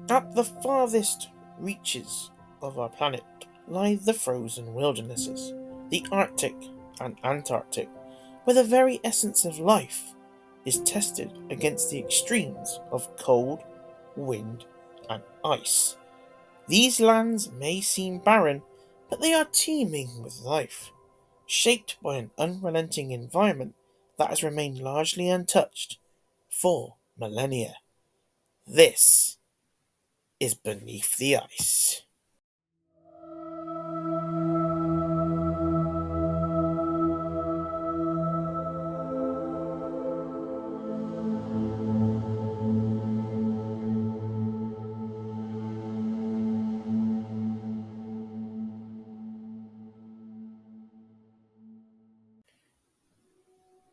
At the farthest reaches of our planet lie the frozen wildernesses, the Arctic and Antarctic, where the very essence of life is tested against the extremes of cold, wind, and ice. These lands may seem barren, but they are teeming with life, shaped by an unrelenting environment that has remained largely untouched for millennia. This is Beneath the Ice.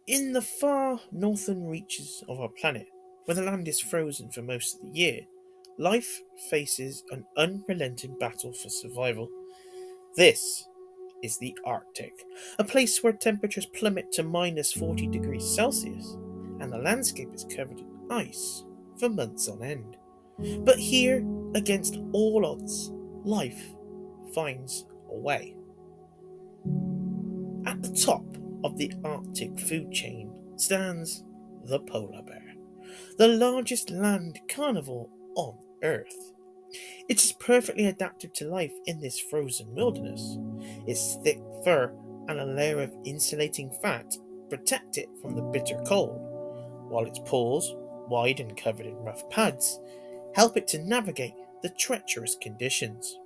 In the far northern reaches of our planet, where the land is frozen for most of the year, life faces an unrelenting battle for survival. This is the Arctic, a place where temperatures plummet to minus 40 degrees Celsius, and the landscape is covered in ice for months on end. But here, against all odds, life finds a way. At the top of the Arctic food chain stands the polar bear, the largest land carnivore on Earth. It is perfectly adapted to life in this frozen wilderness. Its thick fur and a layer of insulating fat protect it from the bitter cold, while its paws, wide and covered in rough pads, help it to navigate the treacherous conditions.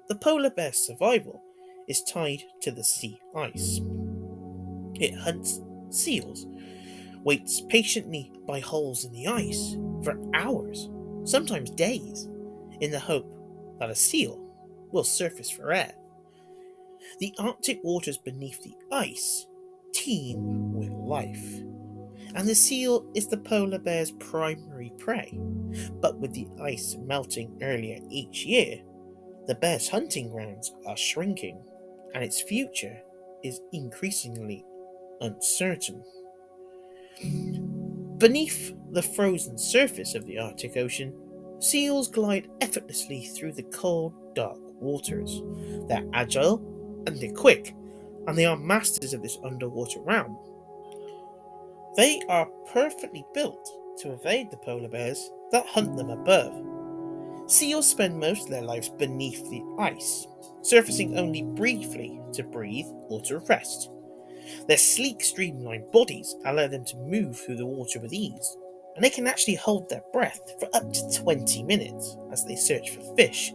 The polar bear's survival is tied to the sea ice. It hunts seals, waits patiently by holes in the ice for hours, sometimes days, in the hope that a seal will surface for air. The Arctic waters beneath the ice teem with life, and the seal is the polar bear's primary prey. But with the ice melting earlier each year, the bear's hunting grounds are shrinking, and its future is increasingly uncertain. Beneath the frozen surface of the Arctic Ocean, seals glide effortlessly through the cold, dark waters. They're agile and they're quick, and they are masters of this underwater realm. They are perfectly built to evade the polar bears that hunt them above. Seals spend most of their lives beneath the ice, surfacing only briefly to breathe or to rest. Their sleek, streamlined bodies allow them to move through the water with ease, and they can actually hold their breath for up to 20 minutes as they search for fish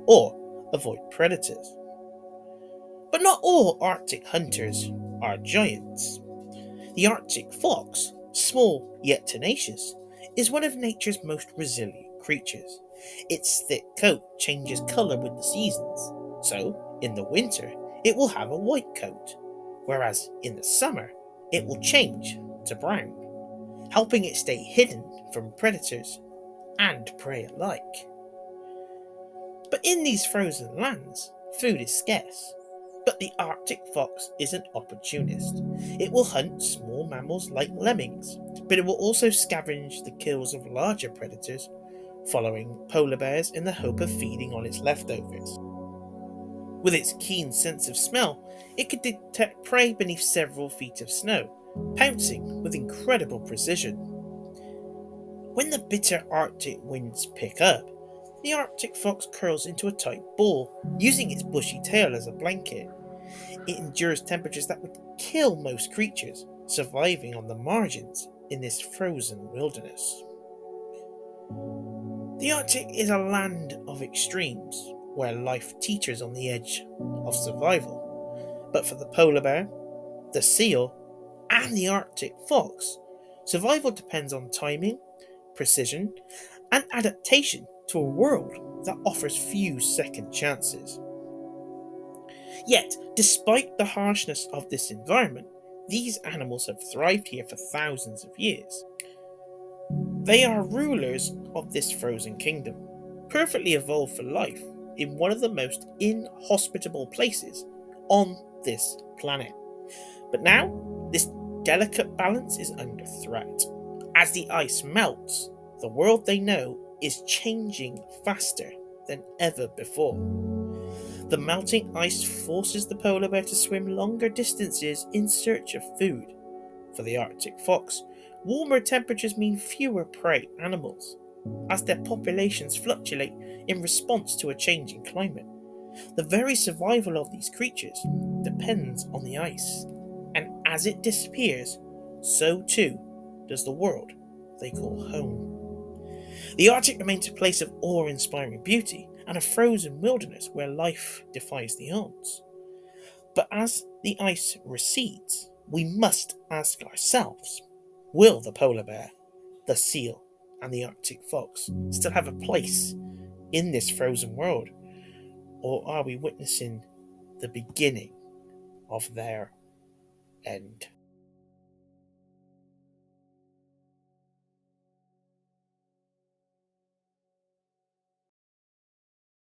or avoid predators. But not all Arctic hunters are giants. The Arctic fox, small yet tenacious, is one of nature's most resilient creatures. Its thick coat changes colour with the seasons, so in the winter it will have a white coat, whereas in the summer it will change to brown, helping it stay hidden from predators and prey alike. But in these frozen lands, food is scarce. But the Arctic fox is an opportunist. It will hunt small mammals like lemmings, but it will also scavenge the kills of larger predators, following polar bears in the hope of feeding on its leftovers. With its keen sense of smell, it could detect prey beneath several feet of snow, pouncing with incredible precision. When the bitter Arctic winds pick up, the Arctic fox curls into a tight ball, using its bushy tail as a blanket. It endures temperatures that would kill most creatures, surviving on the margins in this frozen wilderness. The Arctic is a land of extremes, where life teeters on the edge of survival. But for the polar bear, the seal, and the Arctic fox, survival depends on timing, precision, and adaptation to a world that offers few second chances. Yet, despite the harshness of this environment, these animals have thrived here for thousands of years. They are rulers of this frozen kingdom, perfectly evolved for life in one of the most inhospitable places on this planet. But now, this delicate balance is under threat. As the ice melts, the world they know is changing faster than ever before. The melting ice forces the polar bear to swim longer distances in search of food. For the Arctic fox, warmer temperatures mean fewer prey animals, as their populations fluctuate in response to a changing climate. The very survival of these creatures depends on the ice, and as it disappears, so too does the world they call home. The Arctic remains a place of awe inspiring beauty and a frozen wilderness where life defies the odds. But as the ice recedes, we must ask ourselves, will the polar bear, the seal, and the Arctic fox still have a place in this frozen world? Or are we witnessing the beginning of their end?